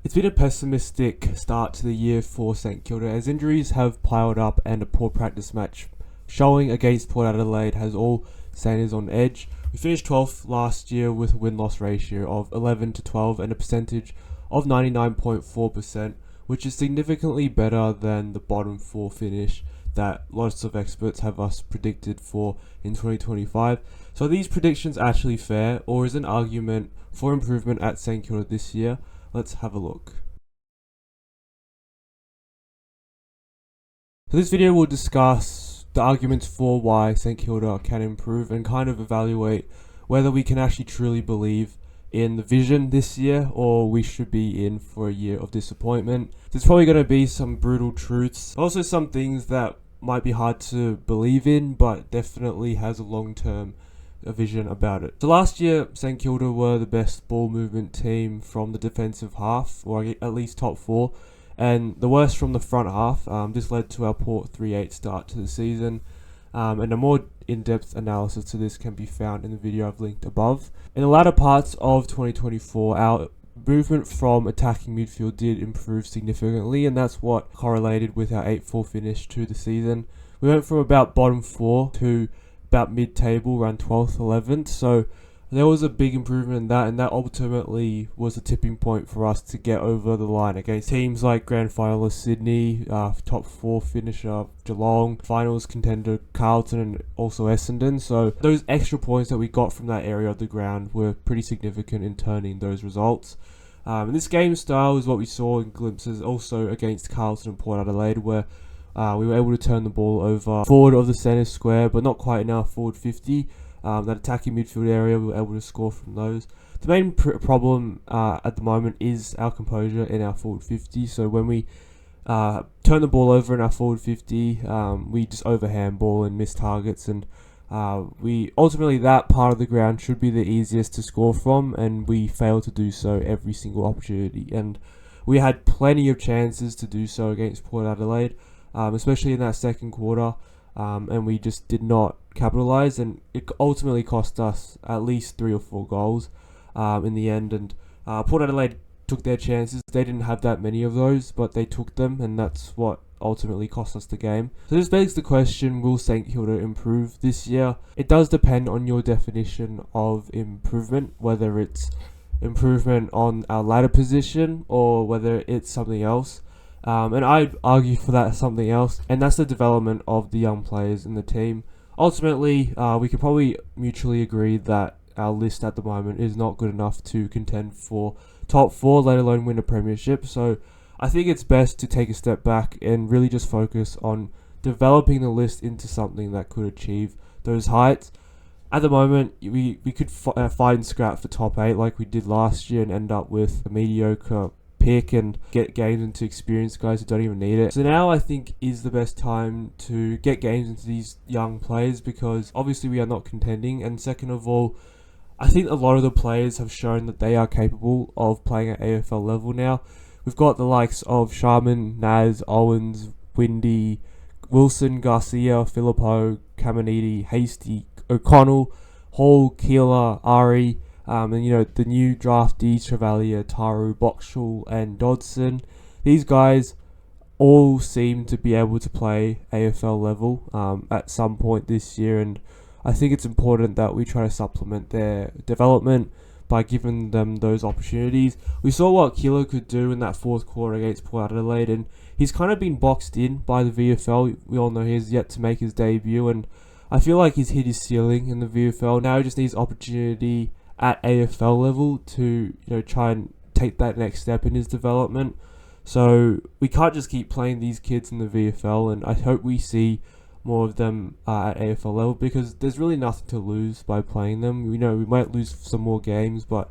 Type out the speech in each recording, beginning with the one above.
It's been a pessimistic start to the year for St Kilda as injuries have piled up and a poor practice match showing against Port Adelaide has all Saints on edge. We finished 12th last year with a win-loss ratio of 11-12 and a percentage of 99.4%, which is significantly better than the bottom 4 finish that lots of experts have us predicted for in 2025. So are these predictions actually fair, or is an argument for improvement at St Kilda this year? Let's have a look. So this video will discuss the arguments for why St Kilda can improve and kind of evaluate whether we can actually truly believe in the vision this year or we should be in for a year of disappointment. There's probably going to be some brutal truths, also some things that might be hard to believe in but definitely has a long-term vision about it. So last year St Kilda were the best ball movement team from the defensive half, or at least top 4, and the worst from the front half. This led to our poor 3-8 start to the season, and a more in-depth analysis to this can be found in the video I've linked above. In the latter parts of 2024, our movement from attacking midfield did improve significantly, and that's what correlated with our 8-4 finish to the season. We went from about bottom 4 to about mid-table, around 12th, 11th, so there was a big improvement in that, and that ultimately was a tipping point for us to get over the line against teams like grand finalist Sydney, top 4 finisher Geelong, finals contender Carlton, and also Essendon. So those extra points that we got from that area of the ground were pretty significant in turning those results. And this game style is what we saw in glimpses also against Carlton and Port Adelaide, where we were able to turn the ball over forward of the centre square, but not quite in our forward 50. That attacking midfield area, we were able to score from those. The main problem at the moment is our composure in our forward 50. So when we turn the ball over in our forward 50, we just overhand ball and miss targets, and we ultimately, that part of the ground should be the easiest to score from, and we fail to do so every single opportunity. And we had plenty of chances to do so against Port Adelaide, especially in that second quarter, and we just did not capitalise, and it ultimately cost us at least 3 or 4 goals in the end. And Port Adelaide took their chances. They didn't have that many of those, but they took them, and that's what ultimately cost us the game. So this begs the question, will St Kilda improve this year? It does depend on your definition of improvement, whether it's improvement on our ladder position or whether it's something else. And I'd argue for that something else, and that's the development of the young players in the team. Ultimately, we could probably mutually agree that our list at the moment is not good enough to contend for top 4, let alone win a premiership. So I think it's best to take a step back and really just focus on developing the list into something that could achieve those heights. At the moment, we could fight and scrap for top 8 like we did last year and end up with a mediocre pick and get games into experienced guys who don't even need it. So now I think is the best time to get games into these young players, because obviously we are not contending, and second of all, I think a lot of the players have shown that they are capable of playing at AFL level now. We've got the likes of Sharman, Naz, Owens, Windy, Wilson, Garcia, Filippo, Caminiti, Hasty, O'Connell, Hall, Keeler, Ari, and the new draftees, Chevalier, Taru, Boxall and Dodson. These guys all seem to be able to play AFL level at some point this year, and I think it's important that we try to supplement their development by giving them those opportunities. We saw what Keeler could do in that fourth quarter against Port Adelaide, and he's kind of been boxed in by the VFL. We all know he's yet to make his debut, and I feel like he's hit his ceiling in the VFL. Now he just needs opportunity at AFL level to try and take that next step in his development. So we can't just keep playing these kids in the VFL, and I hope we see more of them at AFL level, because there's really nothing to lose by playing them. We might lose some more games, but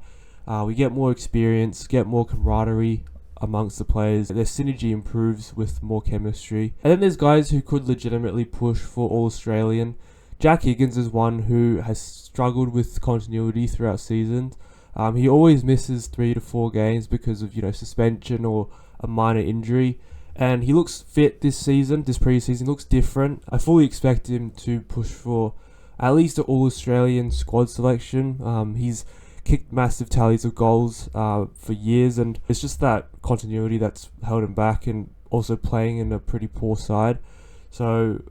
we get more experience, get more camaraderie amongst the players. Their synergy improves with more chemistry. And then there's guys who could legitimately push for All-Australian. Jack Higgins is one who has struggled with continuity throughout seasons. He always misses 3 to 4 games because of suspension or a minor injury, and he looks fit this season. This pre-season looks different. I fully expect him to push for at least an All-Australian squad selection. He's kicked massive tallies of goals for years, and it's just that continuity that's held him back, and also playing in a pretty poor side. So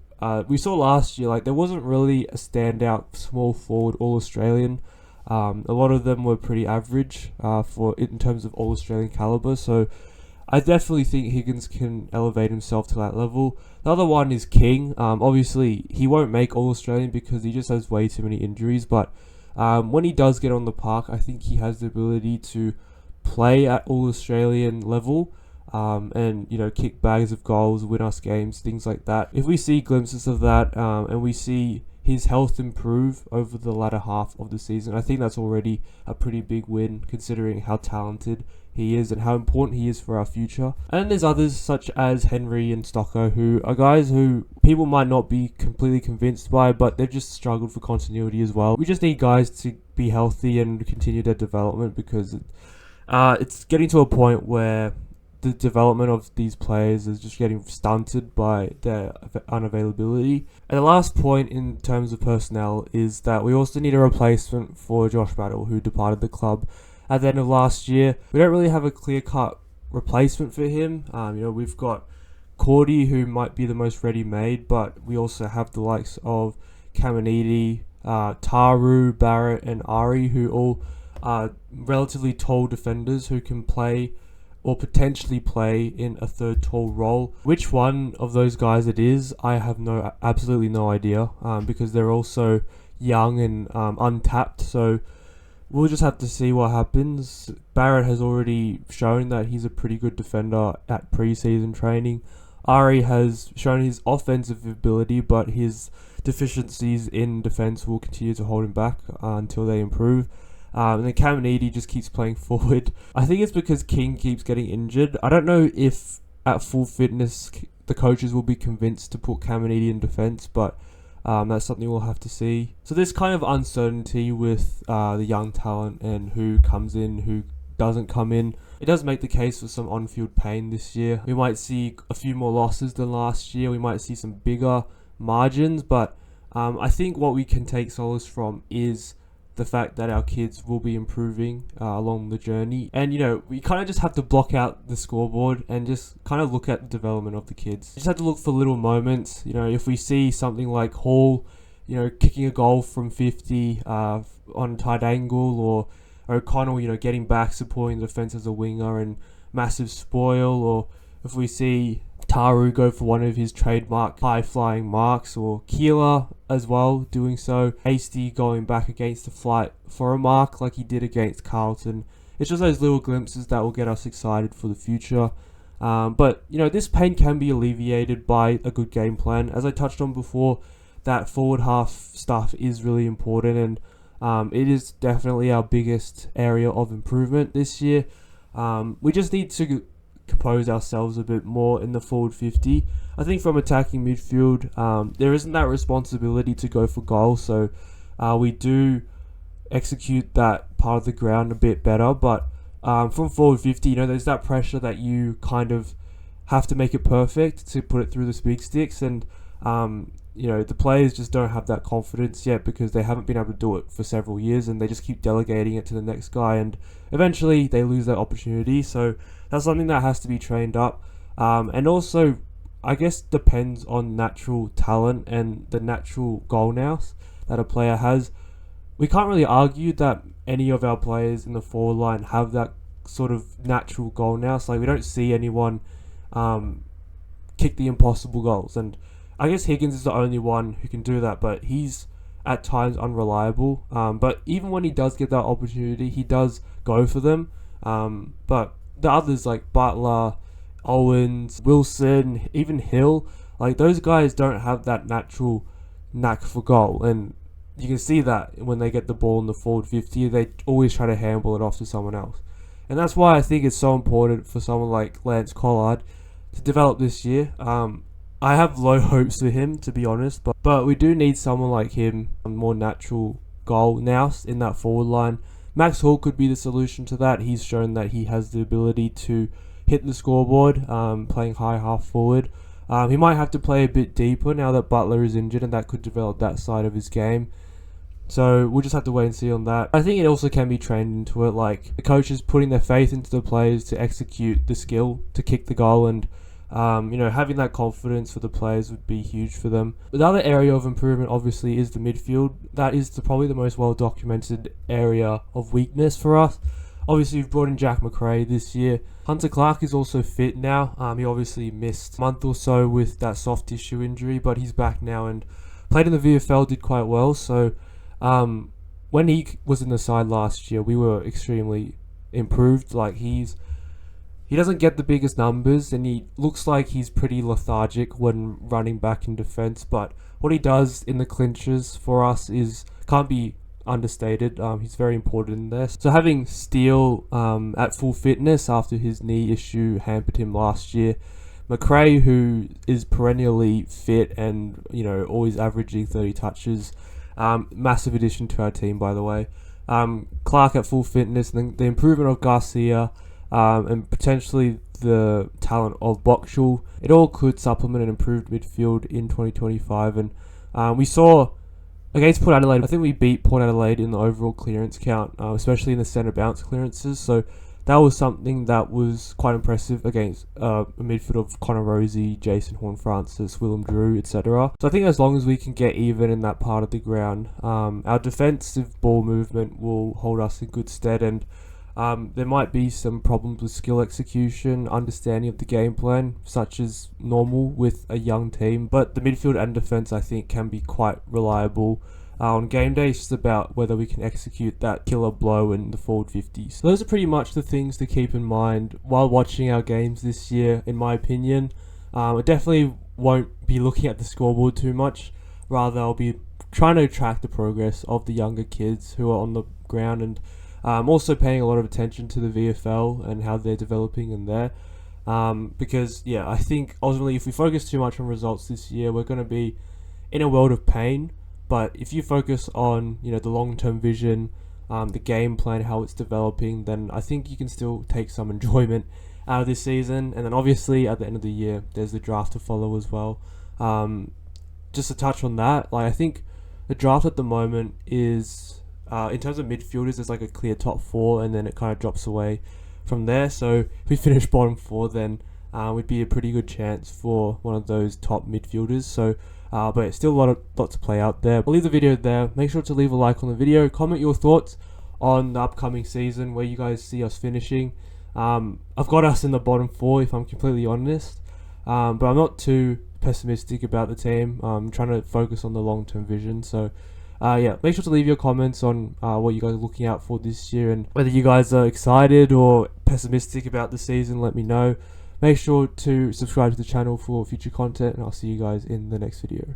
we saw last year, like, there wasn't really a standout small forward All-Australian. A lot of them were pretty average in terms of All-Australian caliber. So I definitely think Higgins can elevate himself to that level. The other one is King. Obviously, he won't make All-Australian because he just has way too many injuries. But when he does get on the park, I think he has the ability to play at All-Australian level. And kick bags of goals, win us games, things like that. If we see glimpses of that, and we see his health improve over the latter half of the season, I think that's already a pretty big win, considering how talented he is and how important he is for our future. And there's others such as Henry and Stocko, who are guys who people might not be completely convinced by, but they've just struggled for continuity as well. We just need guys to be healthy and continue their development, because it's getting to a point where the development of these players is just getting stunted by their unavailability. And the last point in terms of personnel is that we also need a replacement for Josh Battle, who departed the club at the end of last year. We don't really have a clear-cut replacement for him. We've got Cordy, who might be the most ready-made, but we also have the likes of Caminiti, Taru, Barrett, and Ari, who all are relatively tall defenders who can play or potentially play in a third tall role. Which one of those guys it is, I have absolutely no idea, because they're also young and untapped. So we'll just have to see what happens. Barrett has already shown that he's a pretty good defender at pre-season training. Ari has shown his offensive ability, but his deficiencies in defense will continue to hold him back until they improve. And then Caminiti just keeps playing forward. I think it's because King keeps getting injured. I don't know if at full fitness the coaches will be convinced to put Caminiti in defence, but that's something we'll have to see. So there's kind of uncertainty with the young talent and who comes in, who doesn't come in. It does make the case for some on-field pain this year. We might see a few more losses than last year. We might see some bigger margins, but I think what we can take solace from is the fact that our kids will be improving along the journey. And, we kind of just have to block out the scoreboard and just kind of look at the development of the kids. You just have to look for little moments. If we see something like Hall, kicking a goal from 50 on a tight angle, or O'Connell, getting back, supporting the defence as a winger and massive spoil, or if we see Taru go for one of his trademark high-flying marks, or Keeler as well doing so, Hasty going back against the flight for a mark like he did against Carlton. It's just those little glimpses that will get us excited for the future. But this pain can be alleviated by a good game plan. As I touched on before, that forward half stuff is really important, and it is definitely our biggest area of improvement this year. We just need to compose ourselves a bit more in the forward 50. I think from attacking midfield, there isn't that responsibility to go for goals, so we do execute that part of the ground a bit better. But from forward 50, there's that pressure that you kind of have to make it perfect to put it through the big sticks, and the players just don't have that confidence yet because they haven't been able to do it for several years, and they just keep delegating it to the next guy, and eventually they lose that opportunity. So that's something that has to be trained up, and also I guess depends on natural talent and the natural goal nous that a player has. We can't really argue that any of our players in the forward line have that sort of natural goal nous. Like, we don't see anyone kick the impossible goals, and I guess Higgins is the only one who can do that, but he's at times unreliable. But even when he does get that opportunity, he does go for them. But the others like Butler, Owens, Wilson, even Hill, like, those guys don't have that natural knack for goal, and you can see that when they get the ball in the forward 50, they always try to handball it off to someone else. And that's why I think it's so important for someone like Lance Collard to develop this year. I have low hopes for him, to be honest, but we do need someone like him, a more natural goal nous in that forward line. Max Hall could be the solution to that. He's shown that he has the ability to hit the scoreboard, playing high half forward. He might have to play a bit deeper now that Butler is injured, and that could develop that side of his game. So we'll just have to wait and see on that. I think it also can be trained into it, like the coaches putting their faith into the players to execute the skill to kick the goal, and having that confidence for the players would be huge for them. But the other area of improvement obviously is the midfield. That is probably the most well documented area of weakness for us. Obviously, we've brought in Jack McRae this year. Hunter Clark is also fit now. He obviously missed a month or so with that soft tissue injury, but he's back now and played in the VFL, did quite well. So when he was in the side last year, we were extremely improved. Like he doesn't get the biggest numbers, and he looks like he's pretty lethargic when running back in defence. But what he does in the clinches for us can't be understated. He's very important in there. So having Steele at full fitness after his knee issue hampered him last year, McRae, who is perennially fit and always averaging 30 touches, massive addition to our team, by the way. Clark at full fitness, and then the improvement of Garcia, and potentially the talent of Bokshul. It all could supplement an improved midfield in 2025. And we saw against Port Adelaide, I think we beat Port Adelaide in the overall clearance count, especially in the centre bounce clearances. So that was something that was quite impressive against a midfield of Connor Rosie, Jason Horne-Francis, Willem Drew, etc. So I think as long as we can get even in that part of the ground, our defensive ball movement will hold us in good stead. And there might be some problems with skill execution, understanding of the game plan, such as normal with a young team. But the midfield and defence, I think, can be quite reliable. On game day, it's just about whether we can execute that killer blow in the forward 50s. So those are pretty much the things to keep in mind while watching our games this year, in my opinion. I definitely won't be looking at the scoreboard too much. Rather, I'll be trying to track the progress of the younger kids who are on the ground, and also paying a lot of attention to the VFL and how they're developing in there. Because, I think ultimately if we focus too much on results this year, we're going to be in a world of pain. But if you focus on, the long-term vision, the game plan, how it's developing, then I think you can still take some enjoyment out of this season. And then obviously at the end of the year, there's the draft to follow as well. Just to touch on that, I think the draft at the moment is, in terms of midfielders, there's a clear top 4, and then it kind of drops away from there. So if we finish bottom 4, then would be a pretty good chance for one of those top midfielders. So, but it's still a lot to play out there. I'll leave the video there. Make sure to leave a like on the video. Comment your thoughts on the upcoming season, where you guys see us finishing. I've got us in the bottom 4, if I'm completely honest. But I'm not too pessimistic about the team. I'm trying to focus on the long-term vision. So, make sure to leave your comments on what you guys are looking out for this year, and whether you guys are excited or pessimistic about the season. Let me know. Make sure to subscribe to the channel for future content, and I'll see you guys in the next video.